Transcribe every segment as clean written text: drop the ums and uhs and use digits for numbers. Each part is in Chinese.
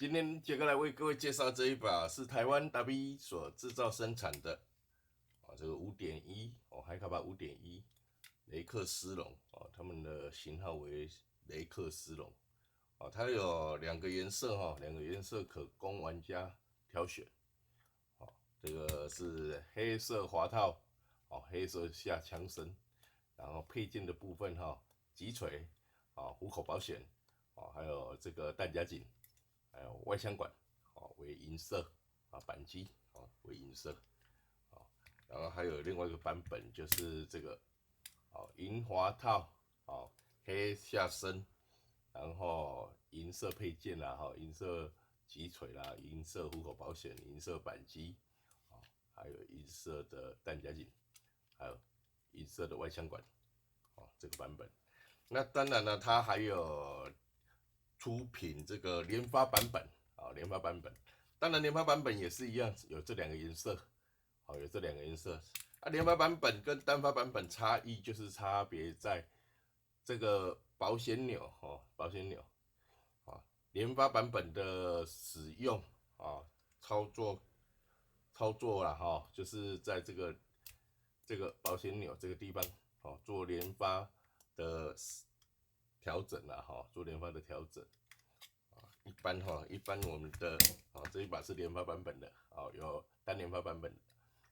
今天杰哥来为各位介绍这一把是台湾 W 所制造生产的这个5.1海卡巴5.1雷克斯龙他们的型号为雷克斯龙它有2个颜色2个颜色可供玩家挑选这个是黑色滑套黑色下枪身，然后配件的部分击锤虎口保险还有这个弹夹颈。还有外枪管为银色扳机为银色然后还有另外一个版本就是这个银滑套黑下身，然后银色配件银色击锤啦，银色虎口保险，银色扳机还有银色的弹夹颈，还有银色的外枪管这个版本。那当然呢，它还有出品这个联发版本联发版本，当然联发版本也是一样，有这2个颜色有这2个颜色联发版本跟单发版本差异就是差别在这个保险钮保险钮联发版本的使用操作啦就是在这个保险钮这个地方做联发的调整啦做联发的调整一般我们的这一把是联发版本的有单联发版本的，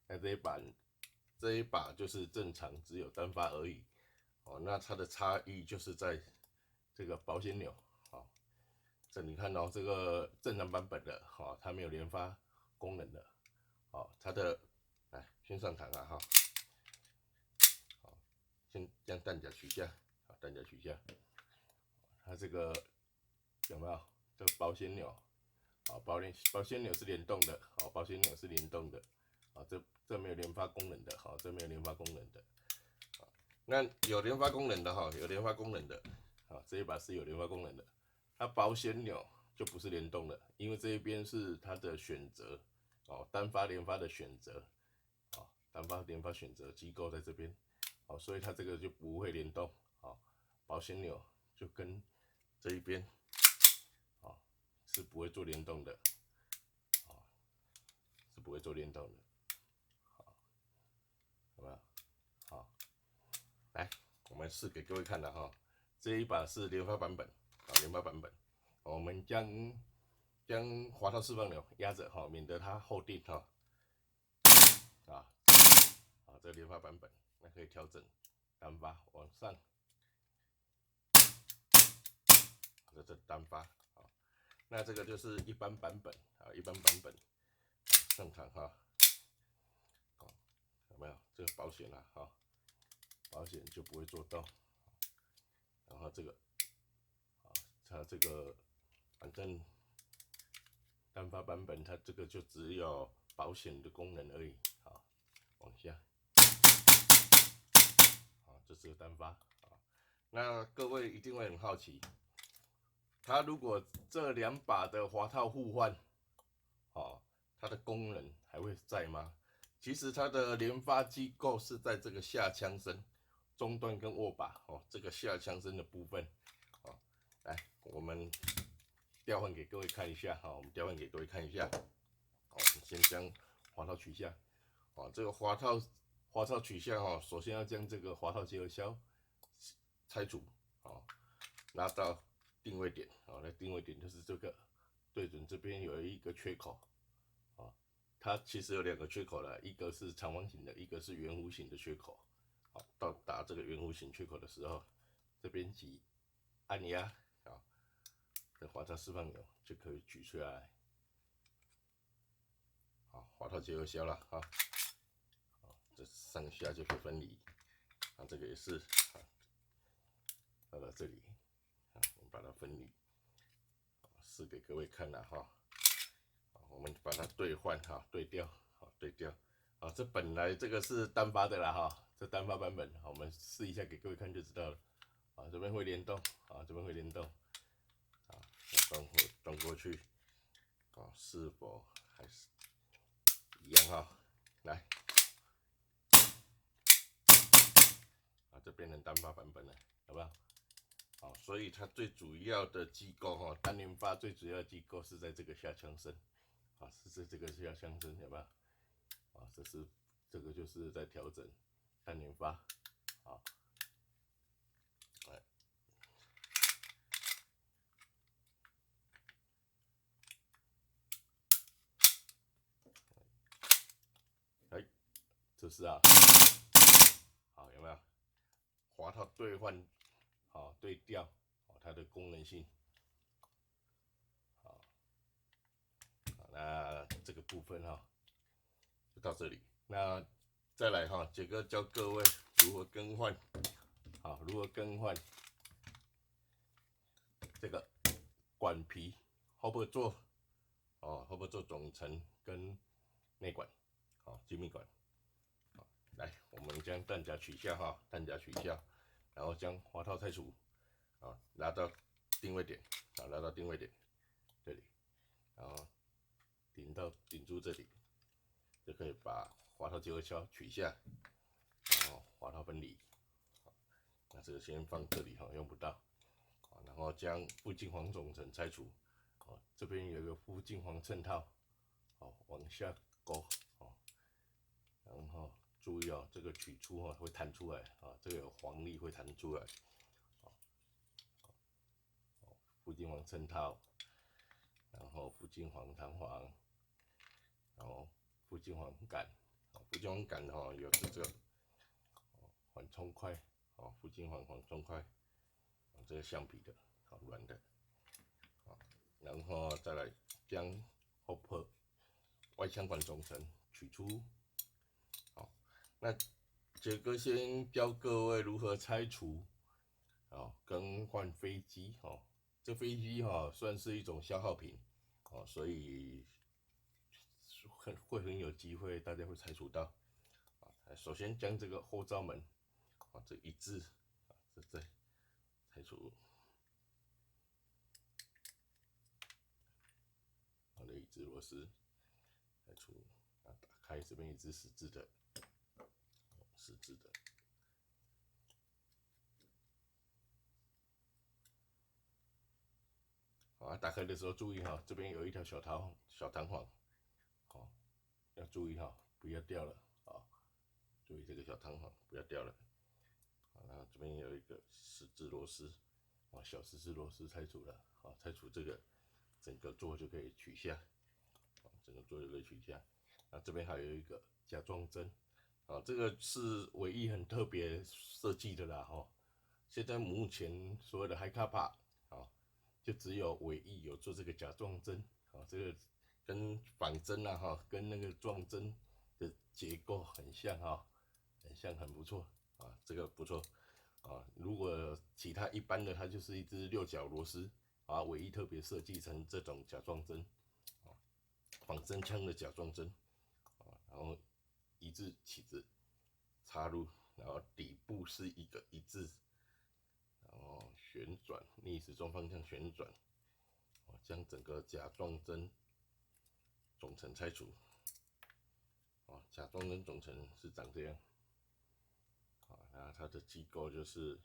那这一把就是正常只有单发而已那它的差异就是在这个保险钮这你看这个正常版本的它没有联发功能的它的来先上膛先将弹夹取下弹夹取下，它这个有没有这个保险钮保险钮是联动的保险钮是联动的这没有联发功能的这没有联发功能的那有联发功能的有联发功能的这一把是有联发功能的，它保险钮就不是联动的，因为这一边是它的选择单发联发的选择单发联发选择机构在这边所以它这个就不会联动保险钮就跟这一边是不会做联动的是不会做联动的有没有来我们试给各位看的这一把是联发版本联发版本我们将滑套释放钮压着免得它后定这个联发版本那可以调整单发往上这单发那这个就是一般版本一般版本上膛有没有这个保险保险就不会做到，然后这个它这个反正单发版本它这个就只有保险的功能而已往下这是个单发那各位一定会很好奇，它如果这2把的滑套互换它的功能还会在吗？其实它的联发机构是在这个下枪身中段跟握把这个下枪身的部分来我们调换给各位看一下我们调换给各位看一下我们先将滑套取下这个滑套取下首先要将这个滑套结合销拆除拿到定位点那定位点就是这个对准这边有一个缺口它其实有2个缺口了，一个是长方形的，一个是圆弧形的缺口到达这个圆弧形缺口的时候，这边挤按压这滑套释放钮就可以取出来滑套结合销了这上下就可以分离这个也是到这里我们把它分离试给各位看了我们把它兑换对调对调这本来这个是单发的啦这单发版本我们试一下给各位看就知道了这边会联动这边会联动我转过去是否还是一样来这变成单发版本了，有没有好，所以它最主要的机构哈，单联发最主要的机构是在这个下腔身，啊，是在这个下腔身，有没有？啊，这个就是在调整单联发，啊，哎，这是啊，好，有没有？滑套兑换，好对调，好它的功能性，好，好那这个部分哈就到这里。那再来哈，杰哥教各位如何更换，好，如何更换这个管皮后部座，哦，后部座总成跟内管，好，精密管，好，来，我们将弹夹取下哈，弹夹取下，然后将滑套拆除，啊，拉到定位点，啊，拉到定位点这里，然后顶住这里，就可以把滑套结合销取下，然后滑套分离。那这个先放这里哈，用不到。然后将附近黄总成拆除。这边有一个附近黄衬套，往下勾，然后注意哦，这个取出会弹出来啊，这个有黄力会弹出来。附近黄衬套，然后附近黄弹簧，然后附近黄杆，附近黄杆有这个缓冲块，附近缓冲块，这个橡皮的，软的，然后再来将hopper外腔管总成取出。好，那杰哥先教各位如何拆除，更换飞机，这飞机算是一种消耗品，所以会很有机会大家会拆除到。首先将这个后罩门，这一字，这再拆除。好的，一只螺丝拆除，打开这边一只十字的，十字的。好，打开的时候注意哈，这边有一条小弹簧，好，要注意哈，不要掉了啊！注意这个小弹簧不要掉了。好，那这边有一个十字螺丝，小十字螺丝拆除了，好，拆除这个整个座就可以取下，整个座就可以取下。那这边还有一个甲状针，这个是尾翼很特别设计的啦，现在目前所有的海卡帕，就只有尾翼有做这个甲状针，这个跟仿针啊，跟那个撞针的结构很像很像，很不错这个不错如果其他一般的，它就是一只六角螺丝尾翼特别设计成这种甲状针，仿真枪的甲状针然后一字起子插入，然后底部是一个一字。然后旋转，逆时钟方向旋转，将整个甲状针总成拆除。甲状针总成是长这样。那它的机构就是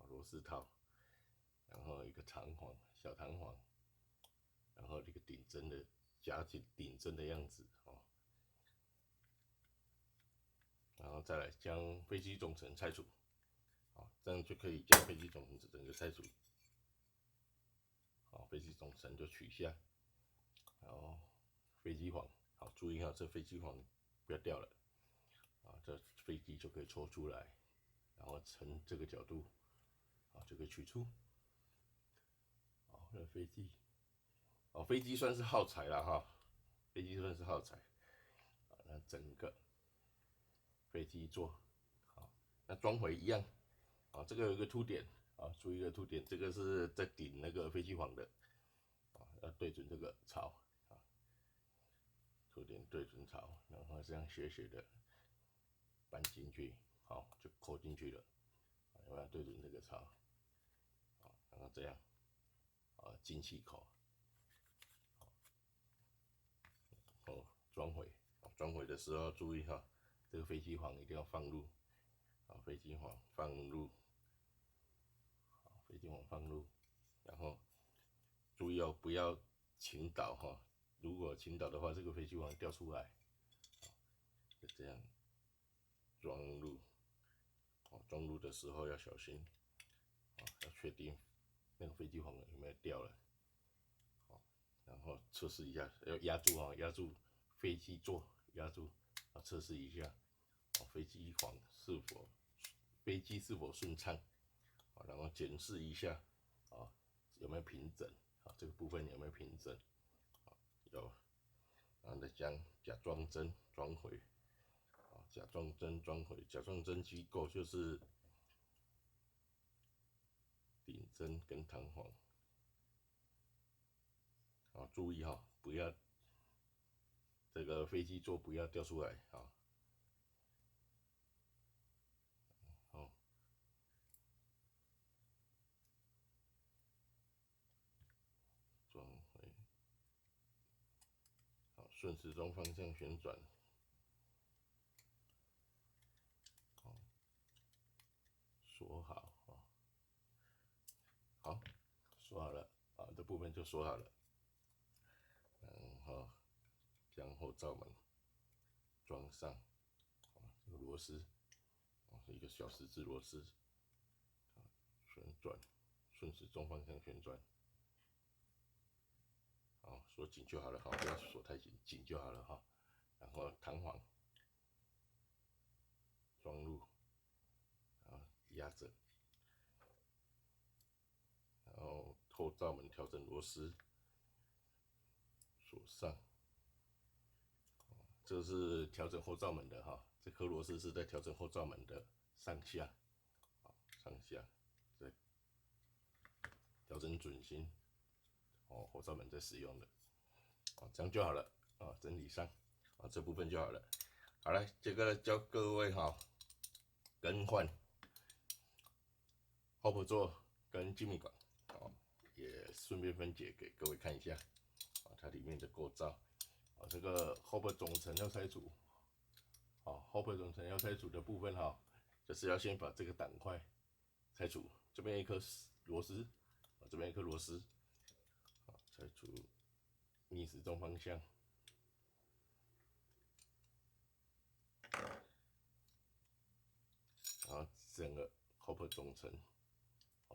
螺丝套，然后一个弹簧，小弹簧，然后这个顶针的夹紧顶针的样子然后再来将飞机总成拆除。这样就可以将飞机总成整个拆除。飞机总成就取下，然后飞机簧，注意这飞机簧不要掉了，这飞机就可以抽出来，然后呈这个角度，就可以取出。那飞机，飞机算是耗材了飞机算是耗材，那整个飞机座，那装回一样，这个有一个凸点，注意一个凸点，这个是在顶那个飞机簧的，要对准这个槽，凸点对准槽，然后这样斜斜的扳进去，就扣进去了，要对准这个槽，然后这样，进气口，装回，装回的时候注意这个飞机簧一定要放入，飞机簧放入，飞机簧放入，然后注意哦，不要倾倒哈，如果倾倒的话，这个飞机簧掉出来，就这样装入，装入的时候要小心，要确定那个飞机簧有没有掉了，然后测试一下，要压住压住飞机座，压住，测试一下，飞机簧飞机是否顺畅，然后检视一下，有没有平整，这个部分有没有平整，有，然后再将甲状针装回，甲状针装回，甲状针机构就是顶针跟弹簧，注意不要这个飞机座不要掉出来好，装回，顺时钟方向旋转，锁好，好，锁好了，这部分就锁好了，然后将后罩门装上，这个螺丝，是一个小十字螺丝，旋转，顺时钟方向旋转，锁紧就好了，不要锁太紧，紧就好了哈。然后弹簧装入，压着，然后后罩门调整螺丝，锁上。这是调整后罩门的哈，这颗螺丝是在调整后罩门的上下，上下，对，调整准心，后罩门在使用的，这样就好了，整体上，这部分就好了。好了，这个教各位更换 hop 座跟精密管，也顺便分解给各位看一下，它里面的构造，这个 hop 总成要拆除。hop 总成要拆除的部分就是要先把这个胆块拆除，这边一颗螺丝，这边一颗螺丝，拆除逆时钟方向，然后整个 hop 总成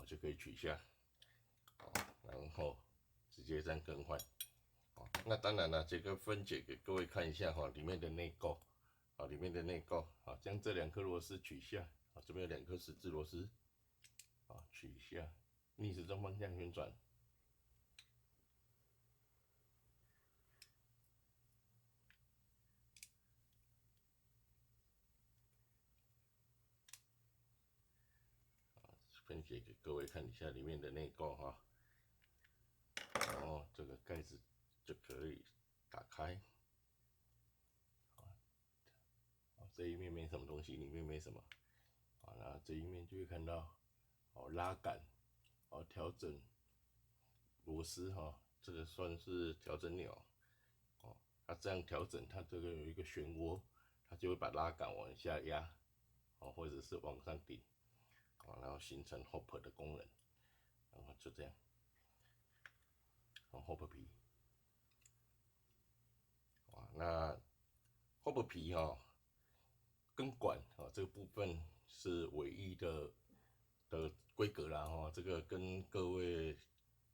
就可以取下，然后直接这样更换。那当然了，这个分解给各位看一下里面的内构，里面的内构，将这2颗螺丝取下，这边有2颗十字螺丝，取下，逆时钟方向旋转，分解给各位看一下里面的内构然后这个盖子就可以打开，这一面没什么东西，里面没什么，那这一面就会看到拉杆，调整螺丝这个算是调整钮，它这样调整，它这个有一个漩涡，它就会把拉杆往下压，或者是往上顶，然后形成 hop 的功能，然后就这样，hop 皮，那 hop 皮跟管这个部分是唯一的规格啦这个跟各位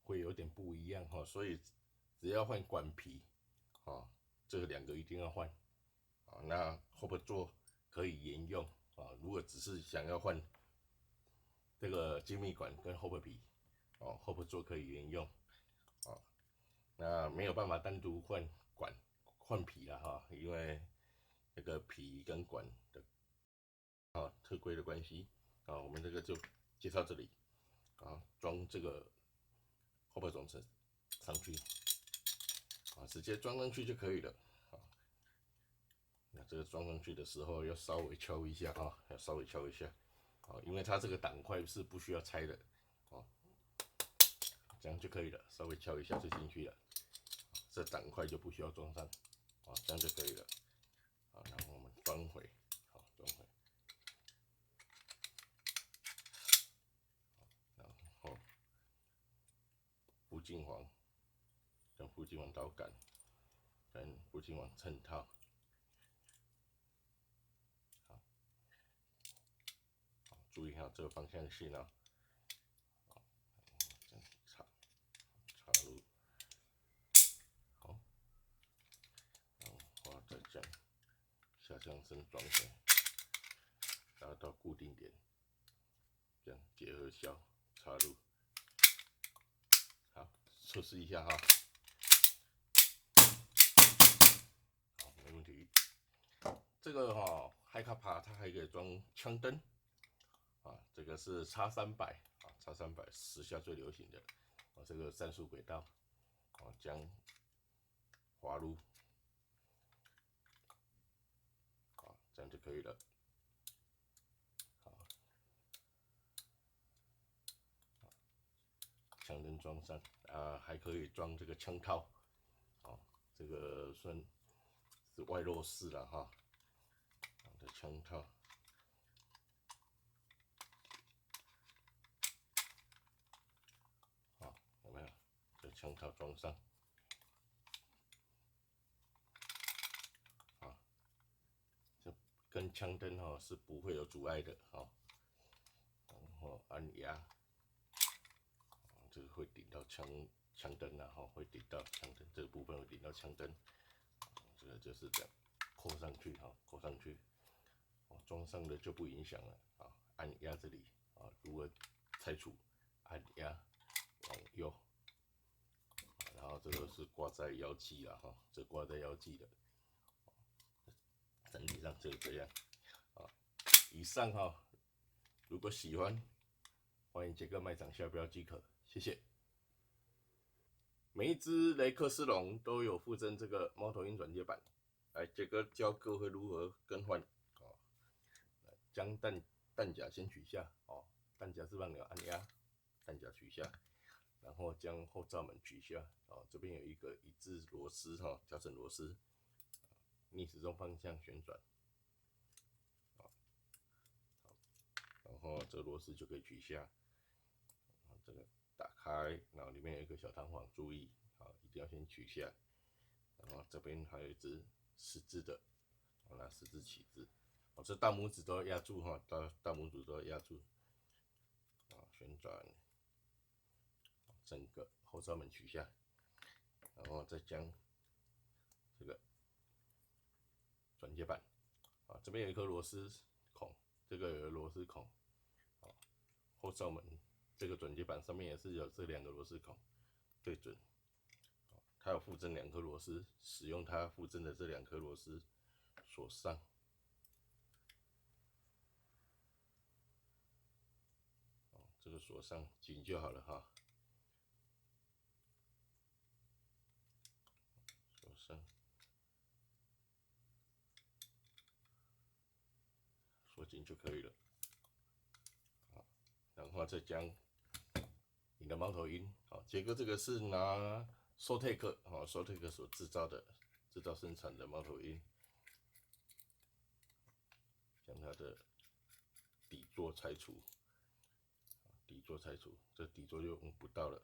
会有点不一样所以只要换管皮这2个一定要换那 hop 座可以沿用如果只是想要换这个精密管跟 hop 皮hop 座可以沿用那没有办法单独换皮啦因为那个皮跟管的特规的关系我们这个就介绍这里装这个 hop 总成上去直接装上去就可以了那这个装上去的时候要稍微敲一下要稍微敲一下因为它这个胆块是不需要拆的这样就可以了，稍微敲一下就进去了，这胆块就不需要装上这样就可以了然后我们装回，装回，然后净黄，跟附近黄导杆，跟附近黄衬套。好，注意一下这个方向性哦。这样插入，好，然后再将下降声装起来，达到固定点，这样结合销插入。好，测试一下哈。好，没问题。这个嗨卡帕它还可以装枪灯啊，这个是X300啊，X300时下最流行的啊，这个战术轨道啊，将滑入啊，这样就可以了。好，枪灯装上啊，还可以装这个枪套啊，这个算是外露式了哈。的枪套，好，有没有？这枪套装上，啊，这跟枪灯是不会有阻碍的哈。然后按压，这个会顶到枪灯啊，会顶到枪灯这个部分会顶到枪灯，这个就是这样扣上去哈，扣上去，装上了就不影响了啊。按压这里啊，如何拆除？按压往右，然后这个是挂在腰际了哈，这挂在腰际的，整体上就是这样啊。以上如果喜欢，欢迎杰克卖场下标即可，谢谢。每一只雷克斯龙都有附赠这个猫头鹰转接板，来杰哥教各位如何更换哦。将弹夹先取下哦，弹夹是让你按压，弹夹取下，然后将后罩门取下哦。这边有一个一致螺丝调整螺丝，逆时钟方向旋转，然后这个螺丝就可以取下。这个打开，然后里面有一个小弹簧，注意一定要先取下。然后这边还有一只十字的，拿十字起子，这大拇指都要压住大拇指都要压住。旋转，整个后罩门取下，然后再将这个转接板，这边有一颗螺丝孔，这个有个螺丝孔，后罩门这个转接板上面也是有这2个螺丝孔，对准。它有附赠2颗螺丝，使用它附赠的这2颗螺丝锁上。这个锁上紧就好了哈。锁上，锁紧就可以了。然后再将你的猫头鹰，杰哥这个是拿Sotek 所制造生产的猫头鹰，将它的底座拆除，这底座就用不到了，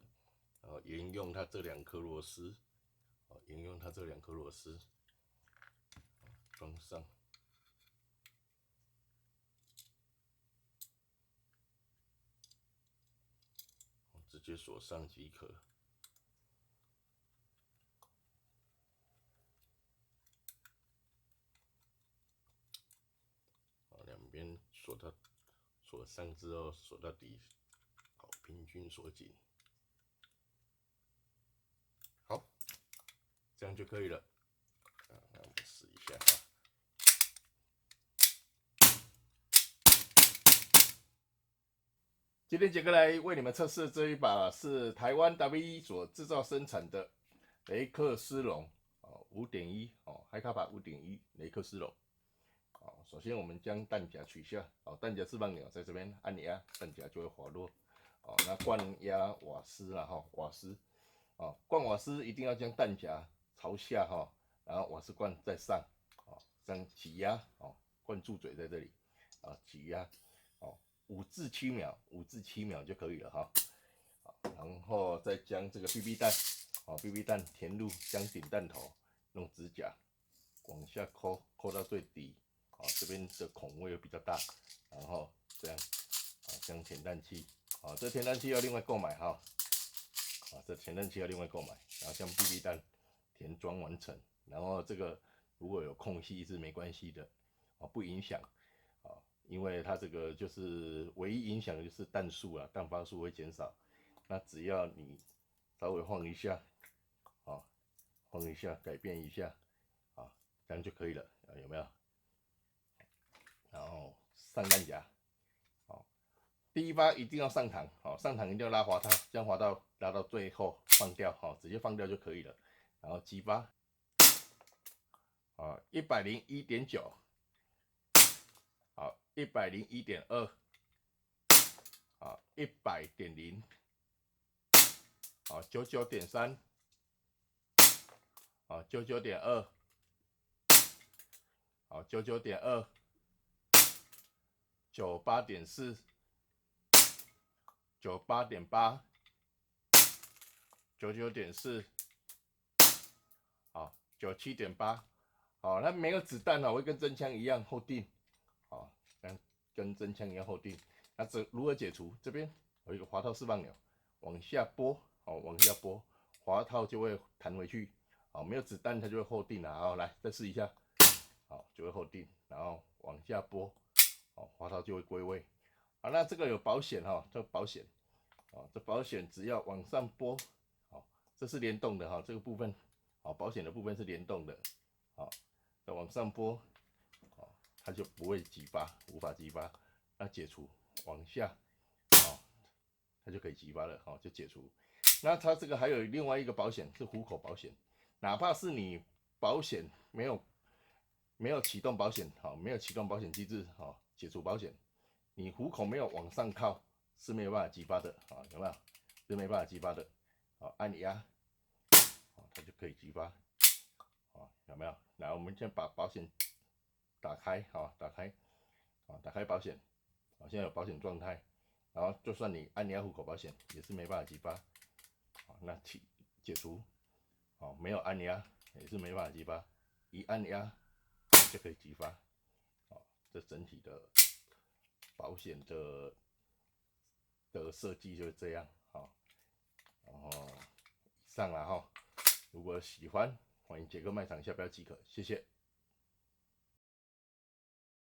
然后沿用它这2颗螺丝，装上。直接锁上即可。两边锁上之后，锁到底，平均锁紧。好，这样就可以了。那我们试一下哈。今天杰哥来为你们测试这一把是台湾 WE 所制造生产的雷克斯龙5.1嗨卡帕5.1雷克斯龙。首先我们将弹夹取下，弹夹释放钮在这边按压，弹夹就会滑落。那灌压瓦斯啦瓦斯，灌瓦斯一定要将弹夹朝下然后瓦斯罐在上，这样挤压灌注嘴在这里挤压5至7秒，5至7秒就可以了然后再将这个 BB 弹，BB 弹填入将顶弹头，用指甲往下抠，抠到最底，这边的孔位又比较大，然后这样，将填弹器，这填弹器要另外购买哈，这填弹器要另外购买，然后将 BB 弹填装完成，然后这个如果有空隙是没关系的，不影响，因为它这个就是唯一影响的就是弹数啊，弹发数会减少。那只要你稍微晃一下，晃一下，改变一下，这样就可以了，有没有？然后上弹夹，第一发一定要上膛，上膛一定要拉滑套，将滑套拉到最后放掉，直接放掉就可以了。然后击发，101.9，101.2，100.0，99.3，99.2，99.2， 98.4， 98.8， 99.4， 97.8，它没有子弹会跟真枪一样后定，跟真枪一样后定。那这如何解除？这边有一个滑套释放钮，往下拨，往下拨，滑套就会弹回去，没有子弹它就会后定了。来再试一下，就会后定，然后往下拨，滑套就会归位。那这个有保险这个保险，这保险只要往上拨，这是联动的这个部分，保险的部分是联动的，再往上拨，它就不会激发，无法激发。那解除往下，它就可以激发了，就解除。那它这个还有另外一个保险是虎口保险，哪怕是你保险没有启动保险，没有启动保险机制，解除保险，你虎口没有往上靠是没有办法激发的，有没有？是没办法激发的，按压，它就可以激发，有没有？来，我们先把保险打开，打开保险，现在有保险状态，然后就算你按压虎口保险也是没办法激发，那解除，没有按压也是没办法激发，一按压就可以激发，这整体的保险的设计就是这样，然后以上了如果喜欢，欢迎杰克卖场下标即可，谢谢。